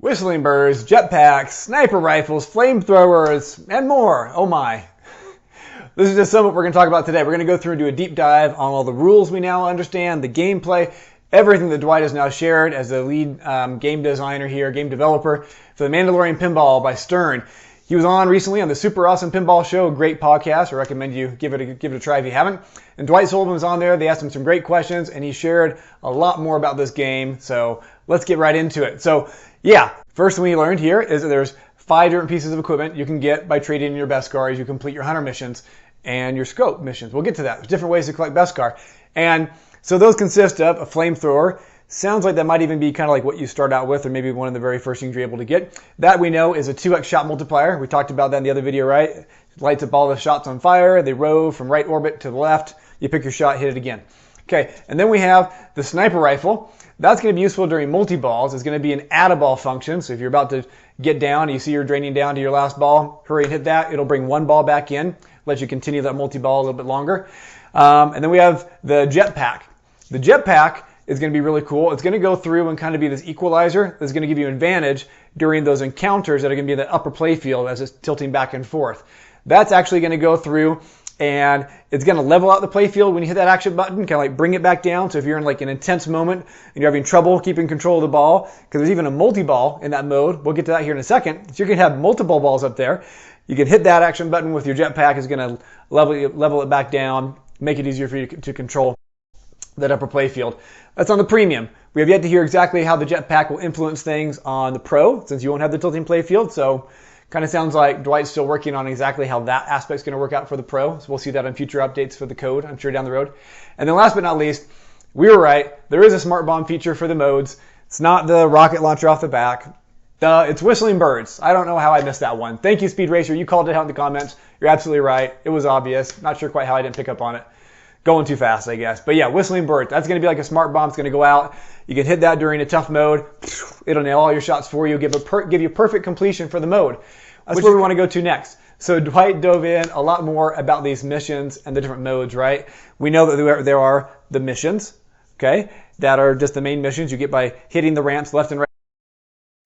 Whistling birds, jetpacks, sniper rifles, flamethrowers, and more. Oh my. This is just some of what we're going to talk about today. We're going to go through and do a deep dive on all the rules we now understand, the gameplay, everything that Dwight has now shared as the lead game designer here, game developer for the Mandalorian Pinball by Stern. He was on recently on the Super Awesome Pinball Show, a great podcast. I recommend you give it a try if you haven't. And Dwight Sullivan was on there. They asked him some great questions, and he shared a lot more about this game. So let's get right into it. So yeah, first thing we learned here is that there's 5 different pieces of equipment you can get by trading in your Beskar as you complete your hunter missions and your scope missions. We'll get to that. There's different ways to collect Beskar. And so those consist of a flamethrower. Sounds like that might even be kind of like what you start out with, or maybe one of the very first things you're able to get. That we know is a 2x shot multiplier. We talked about that in the other video, right? It lights up all the shots on fire. They rove from right orbit to the left. You pick your shot, hit it again. Okay, and then we have the sniper rifle. That's going to be useful during multi-balls. It's going to be an add-a-ball function. So if you're about to get down and you see you're draining down to your last ball, hurry and hit that. It'll bring one ball back in, let you continue that multi-ball a little bit longer. And then we have the jetpack. The jetpack is going to be really cool. It's going to go through and kind of be this equalizer that's going to give you an advantage during those encounters that are going to be in the upper play field as it's tilting back and forth. That's actually going to go through and it's going to level out the play field when you hit that action button, kind of like bring it back down. So if you're in like an intense moment and you're having trouble keeping control of the ball, because there's even a multi-ball in that mode, we'll get to that here in a second. So you're going to have multiple balls up there. You can hit that action button with your jetpack. It's going to level it back down, make it easier for you to control that upper play field. That's on the premium. We have yet to hear exactly how the jetpack will influence things on the pro, since you won't have the tilting play field. So kind of sounds like Dwight's still working on exactly how that aspect's going to work out for the pro. So we'll see that on future updates for the code, I'm sure, down the road. And then last but not least, we were right. There is a smart bomb feature for the modes. It's not the rocket launcher off the back. It's whistling birds. I don't know how I missed that one. Thank you, Speed Racer. You called it out in the comments. You're absolutely right. It was obvious. Not sure quite how I didn't pick up on it. Going too fast, I guess. But yeah, whistling birds. That's going to be like a smart bomb. It's going to go out. You can hit that during a tough mode. It'll nail all your shots for you. Give you perfect completion for the mode. That's where we want to go to next. So Dwight dove in a lot more about these missions and the different modes, right? We know that there are the missions, okay, that are just the main missions you get by hitting the ramps left and right.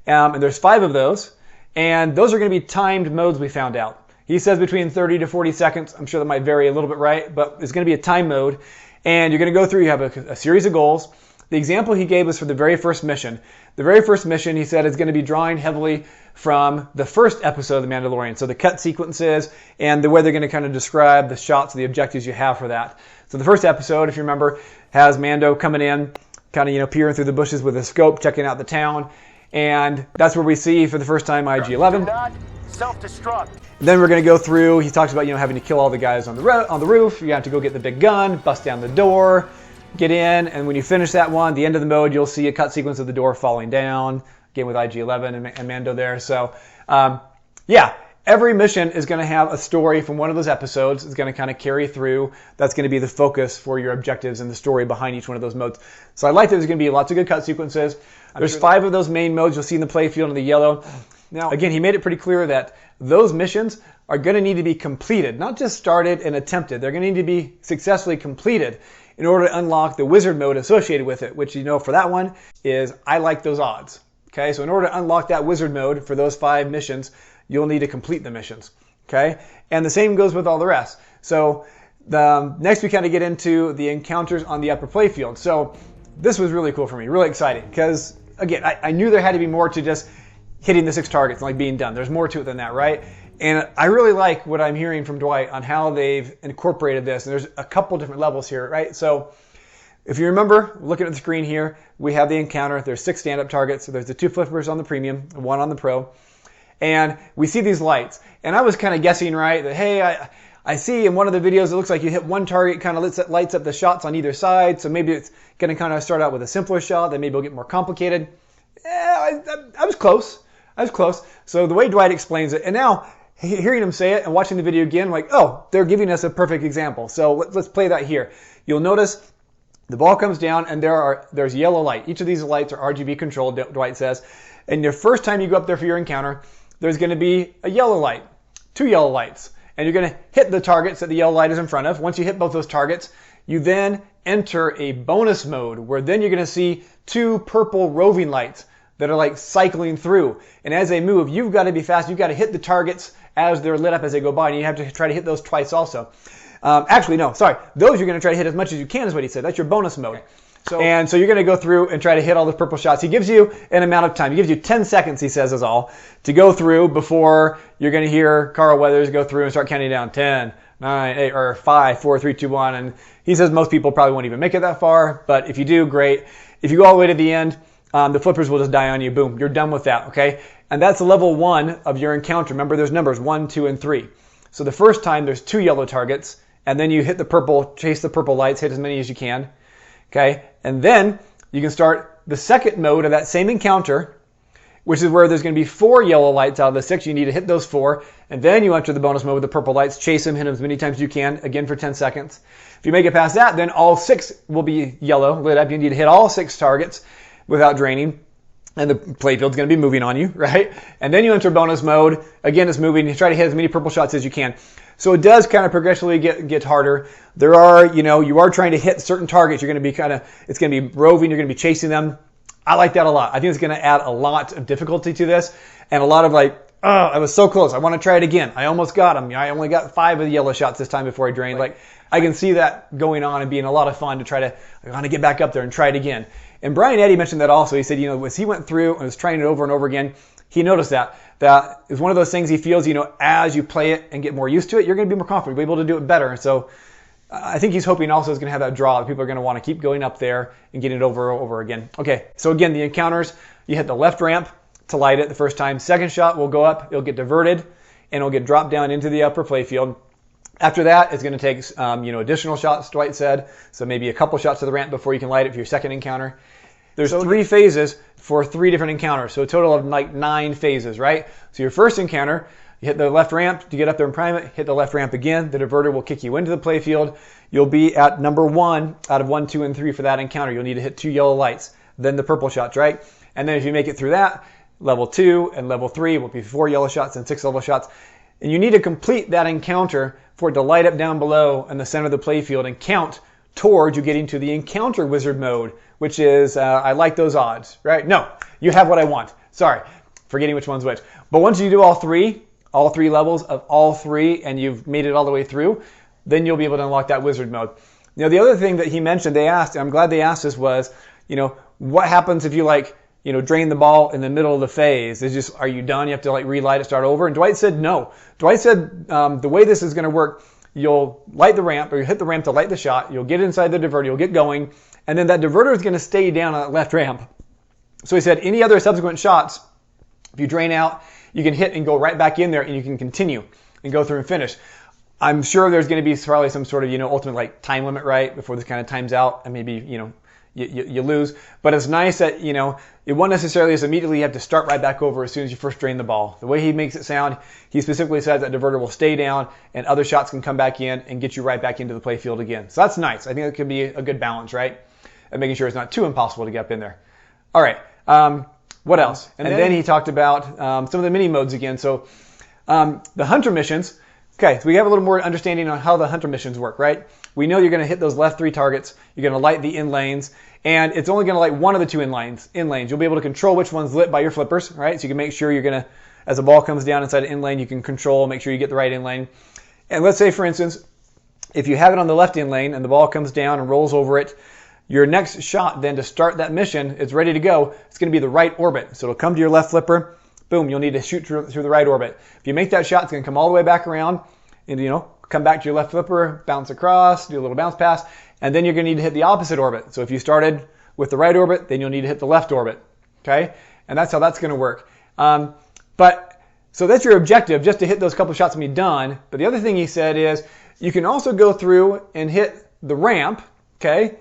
And there's 5 of those. And those are going to be timed modes, we found out. He says between 30 to 40 seconds. I'm sure that might vary a little bit, right? But it's going to be a time mode. And you're going to go through, you have a series of goals. The example he gave was for the very first mission. The very first mission, he said, is going to be drawing heavily from the first episode of The Mandalorian. So the cut sequences and the way they're going to kind of describe the shots, the objectives you have for that. So the first episode, if you remember, has Mando coming in, kind of, peering through the bushes with a scope, checking out the town. And that's where we see for the first time IG-11. Self-destruct. Then we're going to go through, he talks about, having to kill all the guys on the roof. You have to go get the big gun, bust down the door, get in, and when you finish that one, the end of the mode, you'll see a cut sequence of the door falling down, again with IG-11 and Mando there. So, yeah, every mission is going to have a story from one of those episodes. It's going to kind of carry through. That's going to be the focus for your objectives and the story behind each one of those modes. So I like that there's going to be lots of good cut sequences. There's 5 of those main modes you'll see in the play field in the yellow. Now, again, he made it pretty clear that those missions are going to need to be completed, not just started and attempted. They're going to need to be successfully completed in order to unlock the wizard mode associated with it, which for that one is I like those odds. Okay, so in order to unlock that wizard mode for those 5 missions, you'll need to complete the missions. Okay, and the same goes with all the rest. So next we kind of get into the encounters on the upper play field. So this was really cool for me, really exciting, because again, I knew there had to be more to just hitting the 6 targets and like being done. There's more to it than that, right? And I really like what I'm hearing from Dwight on how they've incorporated this. And there's a couple different levels here, right? So if you remember, looking at the screen here, we have the encounter. There's 6 stand-up targets. So there's the 2 flippers on the premium, 1 on the pro. And we see these lights. And I was kind of guessing, right, that, hey, I see in one of the videos, it looks like you hit one target, kind of lights up the shots on either side. So maybe it's going to kind of start out with a simpler shot, then maybe it'll get more complicated. I was close. So the way Dwight explains it, and now hearing him say it and watching the video again, like, oh, they're giving us a perfect example. So let's play that here. You'll notice the ball comes down and there's yellow light. Each of these lights are RGB controlled, Dwight says. And the first time you go up there for your encounter, there's going to be a yellow light, 2 yellow lights. And you're going to hit the targets that the yellow light is in front of. Once you hit both those targets, you then enter a bonus mode where then you're going to see 2 purple roving lights that are like cycling through. And as they move, you've got to be fast. You've got to hit the targets as they're lit up as they go by, and you have to try to hit those twice also. Actually, no, sorry. Those you're going to try to hit as much as you can is what he said. That's your bonus mode. Okay. So you're going to go through and try to hit all the purple shots. He gives you an amount of time. He gives you 10 seconds, he says, is all, to go through before you're going to hear Carl Weathers go through and start counting down 10, 9, 8, or 5, 4, 3, 2, 1. And he says most people probably won't even make it that far, but if you do, great. If you go all the way to the end, the flippers will just die on you. Boom, you're done with that, okay? And that's level 1 of your encounter. Remember, there's numbers 1, 2, and 3. So the first time, there's 2 yellow targets, and then you hit the purple, chase the purple lights, hit as many as you can, okay? And then you can start the second mode of that same encounter, which is where there's going to be 4 yellow lights out of the 6. You need to hit those 4, and then you enter the bonus mode with the purple lights, chase them, hit them as many times as you can, again for 10 seconds. If you make it past that, then all 6 will be yellow, lit up. You need to hit all 6 targets without draining, and the playfield's going to be moving on you, right? And then you enter bonus mode. Again, it's moving. You try to hit as many purple shots as you can. So it does kind of progressively get harder. There are, you are trying to hit certain targets. You're going to be it's going to be roving. You're going to be chasing them. I like that a lot. I think it's going to add a lot of difficulty to this, and a lot of like, oh, I was so close. I want to try it again. I almost got them. I only got 5 of the yellow shots this time before I drained. Like, I can see that going on and being a lot of fun to try to, I want to get back up there and try it again. And Brian Eddy mentioned that also. He said, as he went through and was trying it over and over again, he noticed that is one of those things he feels, as you play it and get more used to it, you're going to be more confident, be able to do it better. And so I think he's hoping also is going to have that draw. People are going to want to keep going up there and getting it over and over again. Okay, so again, the encounters, you hit the left ramp to light it the first time. Second shot will go up, it'll get diverted, and it'll get dropped down into the upper playfield. After that, it's going to take additional shots, Dwight said, so maybe a couple shots to the ramp before you can light it for your second encounter. There's 3 phases for 3 different encounters, so a total of like 9 phases, right? So your first encounter, you hit the left ramp to get up there and prime it, hit the left ramp again, the diverter will kick you into the playfield. You'll be at number 1 out of 1, 2, and 3 for that encounter. You'll need to hit 2 yellow lights, then the purple shots, right? And then if you make it through that, level 2 and level 3 will be 4 yellow shots and 6 level shots. And you need to complete that encounter for it to light up down below in the center of the playfield and count towards you getting to the encounter wizard mode, which is, I like those odds, right? No, you have what I want. Sorry, forgetting which one's which. But once you do all 3 levels of all 3, and you've made it all the way through, then you'll be able to unlock that wizard mode. The other thing that he mentioned, they asked, and I'm glad they asked this, was, what happens if you drain the ball in the middle of the phase? Are you done? You have to relight it, start over? And Dwight said no. Dwight said the way this is going to work, you'll light the ramp, or you hit the ramp to light the shot, you'll get inside the diverter, you'll get going, and then that diverter is going to stay down on that left ramp. So he said any other subsequent shots, if you drain out, you can hit and go right back in there, and you can continue and go through and finish. I'm sure there's going to be probably some sort of, ultimate time limit, right, before this kind of times out, and maybe, you lose. But it's nice that, it won't necessarily just immediately you have to start right back over as soon as you first drain the ball. The way he makes it sound, he specifically says that diverter will stay down and other shots can come back in and get you right back into the play field again. So that's nice. I think that could be a good balance, right? And making sure it's not too impossible to get up in there. All right. What else? And then he talked about some of the mini modes again. So the hunter missions. Okay, so we have a little more understanding on how the hunter missions work, right? We know you're going to hit those left 3 targets. You're going to light the in lanes, and it's only going to light one of the 2 in lanes. You'll be able to control which one's lit by your flippers, right? So you can make sure you're going to, as the ball comes down inside an in lane, you can control, make sure you get the right in lane. And let's say, for instance, if you have it on the left in lane and the ball comes down and rolls over it, your next shot then to start that mission is ready to go. It's going to be the right orbit. So it'll come to your left flipper. Boom, you'll need to shoot through the right orbit. If you make that shot, it's going to come all the way back around and, come back to your left flipper, bounce across, do a little bounce pass, and then you're going to need to hit the opposite orbit. So if you started with the right orbit, then you'll need to hit the left orbit, okay? And that's how that's going to work. So that's your objective, just to hit those couple shots and be done. But the other thing he said is you can also go through and hit the ramp, okay?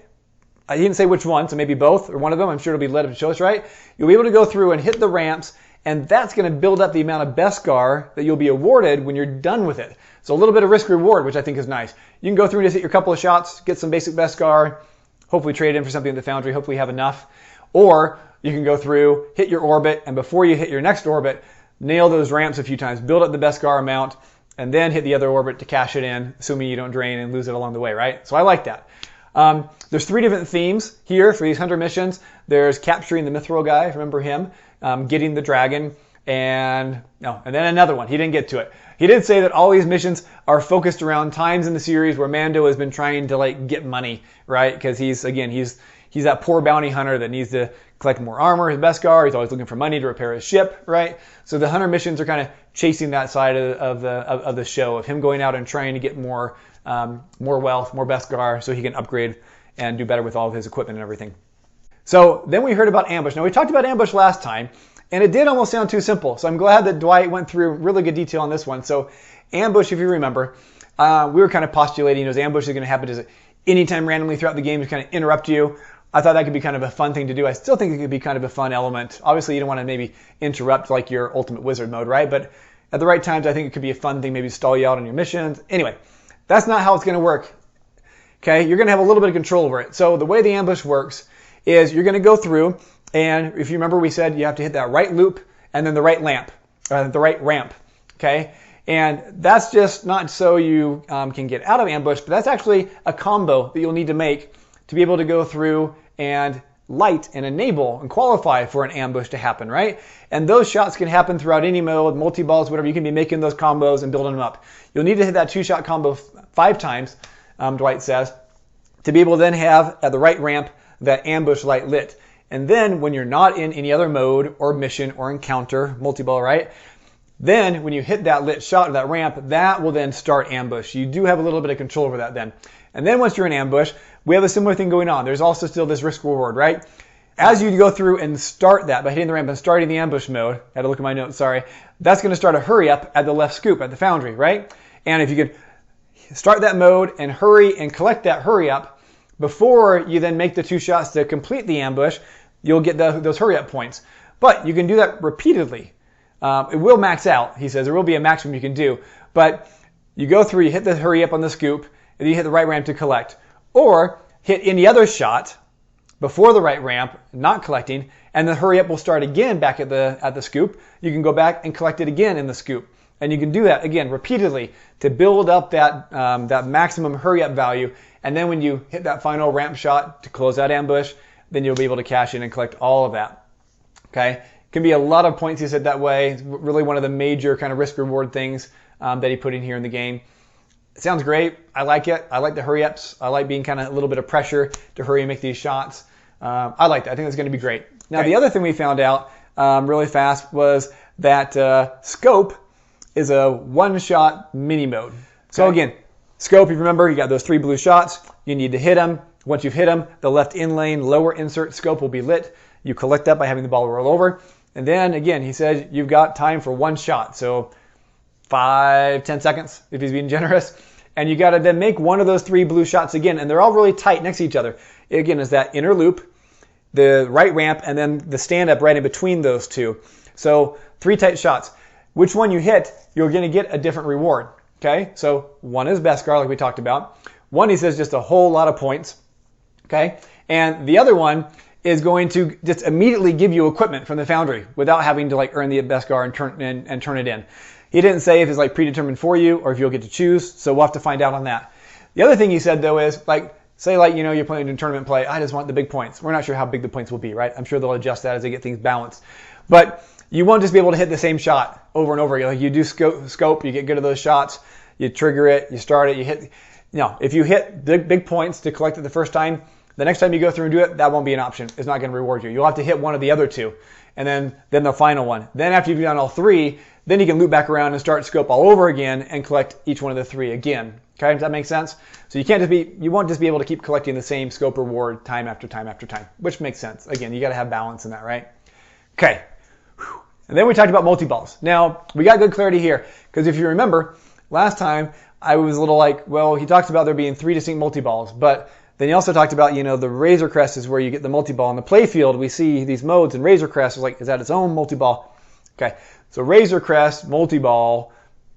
He didn't say which one, so maybe both or one of them. I'm sure it'll be lit up to show us, right? You'll be able to go through and hit the ramps, and that's going to build up the amount of Beskar that you'll be awarded when you're done with it. So a little bit of risk reward, which I think is nice. You can go through and just hit your couple of shots, get some basic Beskar, hopefully trade it in for something at the foundry, hopefully have enough. Or you can go through, hit your orbit, and before you hit your next orbit, nail those ramps a few times, build up the Beskar amount, and then hit the other orbit to cash it in, assuming you don't drain and lose it along the way, right? So I like that. There's 3 different themes here for these hunter missions. There's capturing the mithril guy, remember him. getting the dragon, and then another one. He didn't get to it. He did say that all these missions are focused around times in the series where Mando has been trying to like get money, right? Because he's that poor bounty hunter that needs to collect more armor, his Beskar. He's always looking for money to repair his ship, right? So the hunter missions are kind of chasing that side of the show, of him going out and trying to get more wealth, more Beskar, so he can upgrade and do better with all of his equipment and everything. So then we heard about ambush. Now we talked about ambush last time, and it did almost sound too simple. So I'm glad that Dwight went through really good detail on this one. So ambush, if you remember, we were kind of postulating those ambushes are going to happen just anytime randomly throughout the game to kind of interrupt you. I thought that could be kind of a fun thing to do. I still think it could be kind of a fun element. Obviously, you don't want to maybe interrupt like your ultimate wizard mode, right? But at the right times, I think it could be a fun thing, maybe stall you out on your missions. Anyway, that's not how it's going to work. Okay, you're going to have a little bit of control over it. So the way the ambush works is you're going to go through, and if you remember, we said you have to hit that right loop and then the right ramp. Okay, and that's just not so you can get out of ambush, but that's actually a combo that you'll need to make to be able to go through and light and enable and qualify for an ambush to happen, right? And those shots can happen throughout any mode, multi-balls, whatever. You can be making those combos and building them up. You'll need to hit that 2-shot combo 5 times, Dwight says, to be able to then have at the right ramp that ambush light lit. And then when you're not in any other mode or mission or encounter, multi-ball, right? Then when you hit that lit shot or that ramp, that will then start ambush. You do have a little bit of control over that then. And then once you're in ambush, we have a similar thing going on. There's also still this risk reward, right? As you go through and start that by hitting the ramp and starting the ambush mode, I had to look at my notes, sorry, that's going to start a hurry up at the left scoop at the foundry, right? And if you could start that mode and hurry and collect that hurry up before you then make the 2 shots to complete the ambush, you'll get those hurry up points. But you can do that repeatedly. It will max out, he says. There will be a maximum you can do. But you go through, you hit the hurry up on the scoop, and then you hit the right ramp to collect. Or hit any other shot before the right ramp, not collecting, and the hurry up will start again back at the scoop. You can go back and collect it again in the scoop. And you can do that again repeatedly to build up that maximum hurry up value. And then when you hit that final ramp shot to close that ambush, then you'll be able to cash in and collect all of that. Okay? Can be a lot of points, he said, that way. It's really one of the major kind of risk reward things that he put in here in the game. It sounds great. I like it. I like the hurry ups. I like being kind of a little bit of pressure to hurry and make these shots. I like that. I think that's going to be great. Now, the other thing we found out really fast was that scope is a 1-shot mini mode. So again, scope, if you remember, you got those 3 blue shots. You need to hit them. Once you've hit them, the left in lane lower insert scope will be lit. You collect that by having the ball roll over. And then again, he said you've got time for 1 shot. So 5-10 seconds if he's being generous. And you got to then make one of those 3 blue shots again. And they're all really tight next to each other. Again, is that inner loop, the right ramp, and then the stand up right in between those 2. So 3 tight shots. Which one you hit, you're going to get a different reward. Okay, so one is Beskar, like we talked about. One, he says, just a whole lot of points. Okay, and the other one is going to just immediately give you equipment from the foundry without having to like earn the Beskar and turn it in. He didn't say if it's like predetermined for you or if you'll get to choose, so we'll have to find out on that. The other thing he said though is like, say like, you're playing in tournament play, I just want the big points. We're not sure how big the points will be, right? I'm sure they'll adjust that as they get things balanced. But you won't just be able to hit the same shot over and over. Like you do scope, you get good at those shots, you trigger it, you start it, you hit. If you hit the big points to collect it the first time, the next time you go through and do it, that won't be an option. It's not going to reward you. You'll have to hit one of the other 2, and then the final one. Then after you've done all 3, then you can loop back around and start scope all over again and collect each one of the 3 again. Okay, does that make sense? So you won't just be able to keep collecting the same scope reward time after time after time, which makes sense. Again, you got to have balance in that, right? Okay. And then we talked about multi-balls. Now, we got good clarity here, because if you remember, last time I was a little like, well, he talks about there being 3 distinct multi-balls, but then he also talked about, the Razor Crest is where you get the multi-ball. In the playfield, we see these modes, and Razor Crest is that its own multi-ball. Okay, so Razor Crest multi-ball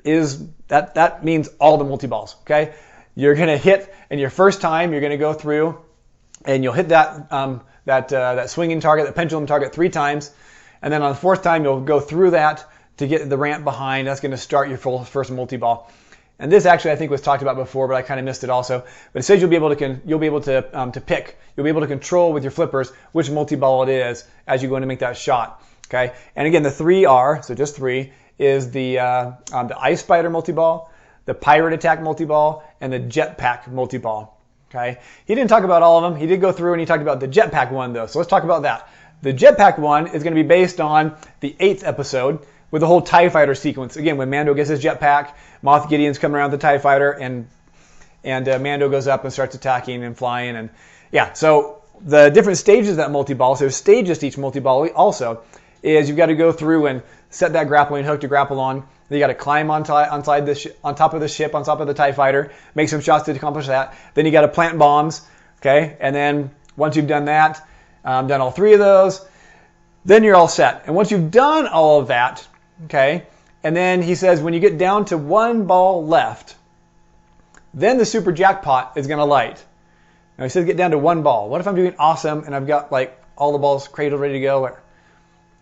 is, that means all the multi-balls, okay? You're going to hit, and your first time, you're going to go through, and you'll hit that swinging target, the pendulum target 3 times, and then on the 4th time, you'll go through that to get the ramp behind. That's going to start your first multi-ball. And this actually I think was talked about before, but I kind of missed it also. But it says you'll be able to pick, you'll be able to control with your flippers which multi-ball it is as you go in to make that shot. Okay, and again, the three are, so just three, is the Ice Spider multi-ball, the Pirate Attack multi-ball, and the Jetpack multi-ball. Okay, he didn't talk about all of them. He did go through and he talked about the Jetpack one though. So let's talk about that. The Jetpack one is going to be based on the 8th episode with the whole TIE Fighter sequence. Again, when Mando gets his jetpack, Moff Gideon's coming around the TIE Fighter, and Mando goes up and starts attacking and flying. And yeah, so the different stages of that multi-ball, so there's stages to each multi-ball also, is you've got to go through and set that grappling hook to grapple on. Then you got to climb on top of the ship, on top of the TIE Fighter, make some shots to accomplish that. Then you got to plant bombs, okay? And then once you've done that, done all three of those, then you're all set. And once you've done all of that, okay, and then he says when you get down to one ball left, then the super jackpot is going to light. Now he says get down to one ball. What if I'm doing awesome and I've got like all the balls cradled ready to go? Or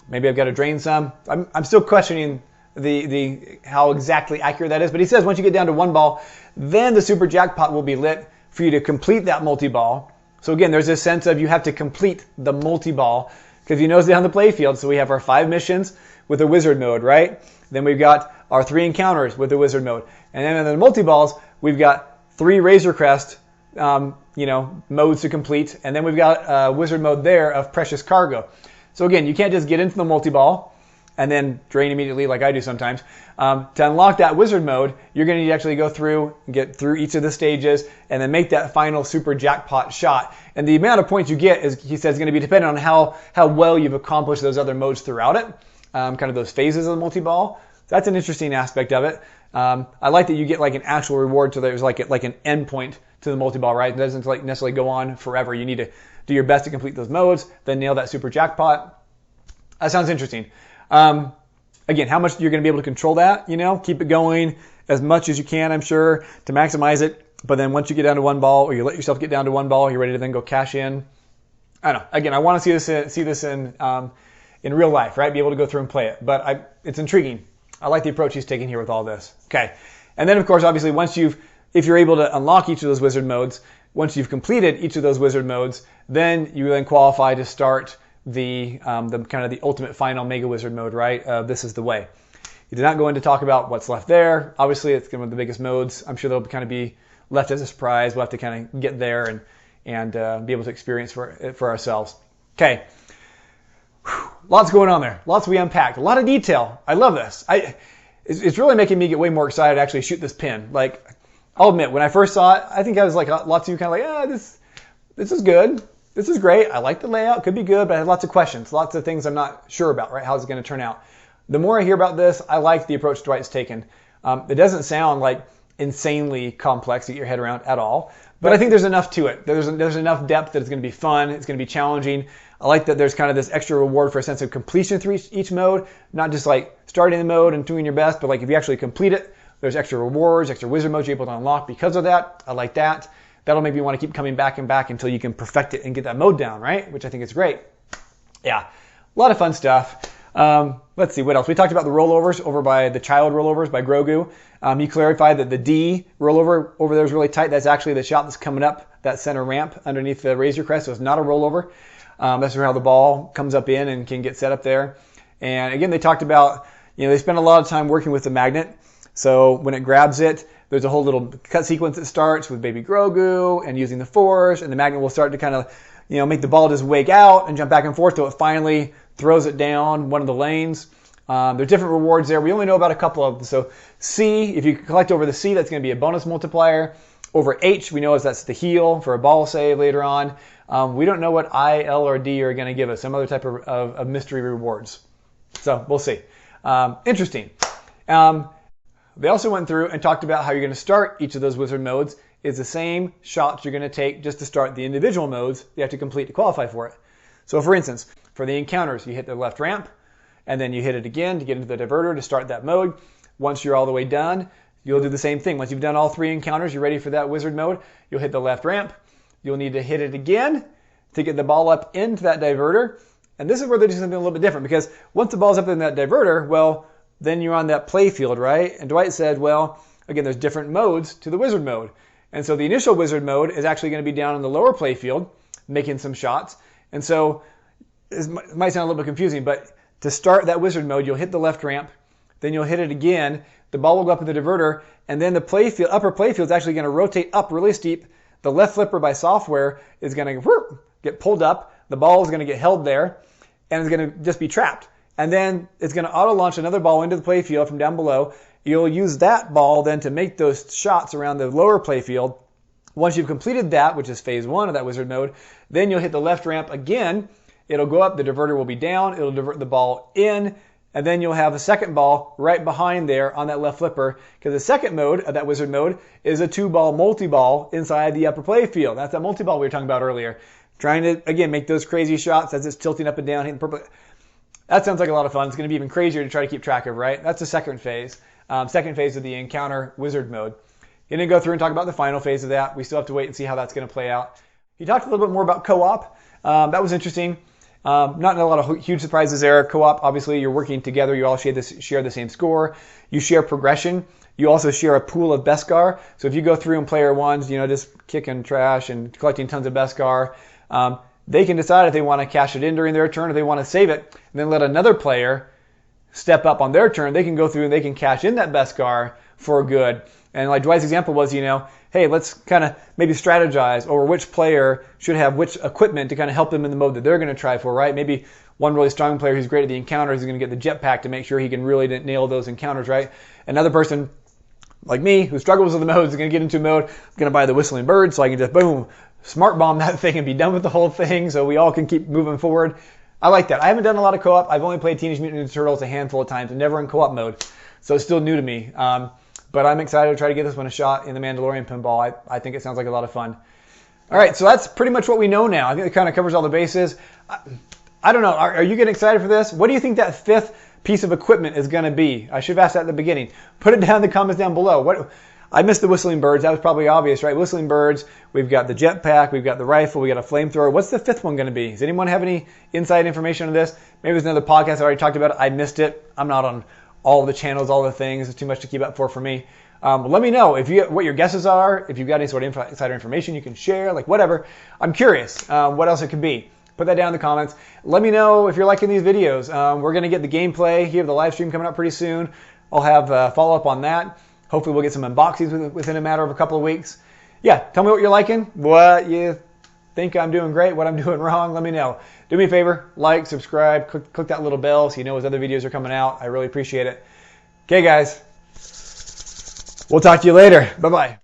maybe I've got to drain some. I'm still questioning the how exactly accurate that is, but he says once you get down to one ball, then the super jackpot will be lit for you to complete that multi-ball. So again, there's this sense of you have to complete the multi-ball because he knows down the play field. So we have our 5 missions with the wizard mode, right? Then we've got our 3 encounters with the wizard mode, and then in the multi-balls we've got 3 Razor Crest modes to complete, and then we've got wizard mode there of precious cargo. So again, you can't just get into the multi-ball and then drain immediately like I do sometimes. To unlock that wizard mode, you're going to need to actually go through and get through each of the stages and then make that final super jackpot shot. And the amount of points you get, is, he says, going to be dependent on how well you've accomplished those other modes throughout it, kind of those phases of the multi-ball. That's an interesting aspect of it. I like that you get like an actual reward, so there's like an end point to the multi-ball, right? It doesn't like necessarily go on forever. You need to do your best to complete those modes, then nail that super jackpot. That sounds interesting. Again, how much you're going to be able to control that, keep it going as much as you can, I'm sure, to maximize it. But then once you get down to one ball, or you let yourself get down to one ball, you're ready to then go cash in. I don't know. Again, I want to see this in real life, right? Be able to go through and play it. But it's intriguing. I like the approach he's taking here with all this. Okay. And then, of course, obviously, if you're able to unlock each of those wizard modes, once you've completed each of those wizard modes, then you then qualify to start the kind of the ultimate final Mega Wizard mode, right? This is the way. He did not go into talk about what's left there. Obviously, it's one of the biggest modes. I'm sure they'll kind of be left as a surprise. We'll have to kind of get there and be able to experience for ourselves. Okay. Lots going on there. Lots we unpacked. A lot of detail. I love this. It's really making me get way more excited to actually shoot this pin. Like, I'll admit, when I first saw it, I think I was like, lots of you kind of like, this is good. This is great. I like the layout. Could be good, but I had lots of questions. Lots of things I'm not sure about, right? How's it going to turn out? The more I hear about this, I like the approach Dwight's taken. It doesn't sound like insanely complex to get your head around at all, but I think there's enough to it. There's enough depth that it's going to be fun. It's going to be challenging. I like that there's kind of this extra reward for a sense of completion through each mode, not just like starting the mode and doing your best, but like if you actually complete it, there's extra rewards, extra wizard modes you're able to unlock because of that. I like that. That'll make me want to keep coming back and back until you can perfect it and get that mode down, right? Which I think is great. Yeah, a lot of fun stuff. Let's see, what else? We talked about the rollovers over by the child rollovers by Grogu. He clarified that the D rollover over there is really tight. That's actually the shot that's coming up that center ramp underneath the Razor Crest, so it's not a rollover. That's how the ball comes up in and can get set up there. And again, they talked about, they spend a lot of time working with the magnet. So when it grabs it, there's a whole little cut sequence that starts with baby Grogu and using the Force, and the magnet will start to kind of, make the ball just wake out and jump back and forth till it finally throws it down one of the lanes. There's different rewards there. We only know about a couple of them. So C, if you collect over the C, that's going to be a bonus multiplier. Over H, we know that's the heal for a ball save later on. We don't know what I, L, or D are going to give us, some other type of mystery rewards. So we'll see. Interesting. They also went through and talked about how you're going to start each of those wizard modes is the same shots you're going to take just to start the individual modes you have to complete to qualify for it. So for instance, for the encounters, you hit the left ramp, and then you hit it again to get into the diverter to start that mode. Once you're all the way done, you'll do the same thing. Once you've done all 3 encounters, you're ready for that wizard mode, you'll hit the left ramp. You'll need to hit it again to get the ball up into that diverter. And this is where they do something a little bit different, because once the ball's up in that diverter, well, then you're on that play field, right? And Dwight said, well, again, there's different modes to the wizard mode. And so the initial wizard mode is actually going to be down in the lower play field, making some shots. And so it might sound a little bit confusing, but to start that wizard mode, you'll hit the left ramp, then you'll hit it again, the ball will go up in the diverter, and then the playfield, upper playfield is actually going to rotate up really steep. The left flipper by software is going to get pulled up, the ball is going to get held there, and it's going to just be trapped. And then it's going to auto-launch another ball into the playfield from down below. You'll use that ball then to make those shots around the lower playfield. Once you've completed that, which is phase 1 of that wizard mode, then you'll hit the left ramp again. It'll go up, the diverter will be down, it'll divert the ball in, and then you'll have a second ball right behind there on that left flipper, because the second mode of that wizard mode is a 2-ball multi-ball inside the upper playfield. That's that multi-ball we were talking about earlier. Trying to, again, make those crazy shots as it's tilting up and down, hitting purple. That sounds like a lot of fun. It's going to be even crazier to try to keep track of, right? That's the second phase. Second phase of the encounter wizard mode. He didn't go through and talk about the final phase of that. We still have to wait and see how that's going to play out. He talked a little bit more about co-op. That was interesting. Not a lot of huge surprises there. Co-op, obviously, you're working together. You all share the same score. You share progression. You also share a pool of Beskar. So if you go through and player ones, just kicking trash and collecting tons of Beskar, they can decide if they want to cash it in during their turn or they want to save it, and then let another player step up on their turn. They can go through and they can cash in that Beskar for good. And like Dwight's example was, hey, let's kind of maybe strategize over which player should have which equipment to kind of help them in the mode that they're going to try for, right? Maybe one really strong player who's great at the encounters is going to get the Jetpack to make sure he can really nail those encounters, right? Another person like me who struggles with the modes is going to get into a mode, I'm going to buy the Whistling Bird so I can just, boom, smart bomb that thing and be done with the whole thing so we all can keep moving forward. I like that. I haven't done a lot of co-op. I've only played Teenage Mutant Ninja Turtles a handful of times and never in co-op mode, so it's still new to me. But I'm excited to try to give this one a shot in the Mandalorian Pinball. I think it sounds like a lot of fun. All right, so that's pretty much what we know now. I think it kind of covers all the bases. I don't know. Are you getting excited for this? What do you think that fifth piece of equipment is going to be? I should have asked that at the beginning. Put it down in the comments down below. I missed the Whistling Birds. That was probably obvious, right? Whistling Birds. We've got the Jetpack. We've got the rifle. We got a flamethrower. What's the fifth one going to be? Does anyone have any inside information on this? Maybe there's another podcast I already talked about it. I missed it. I'm not on all the channels, all the things. It's too much to keep up for me. Let me know what your guesses are. If you've got any sort of insider information you can share, like whatever. I'm curious what else it could be. Put that down in the comments. Let me know if you're liking these videos. We're going to get the gameplay here, the live stream coming up pretty soon. I'll have a follow-up on that. Hopefully we'll get some unboxings within a matter of a couple of weeks. Yeah, tell me what you're liking, what you think I'm doing great, what I'm doing wrong. Let me know. Do me a favor, like, subscribe, click that little bell so you know as other videos are coming out. I really appreciate it. Okay, guys. We'll talk to you later. Bye-bye.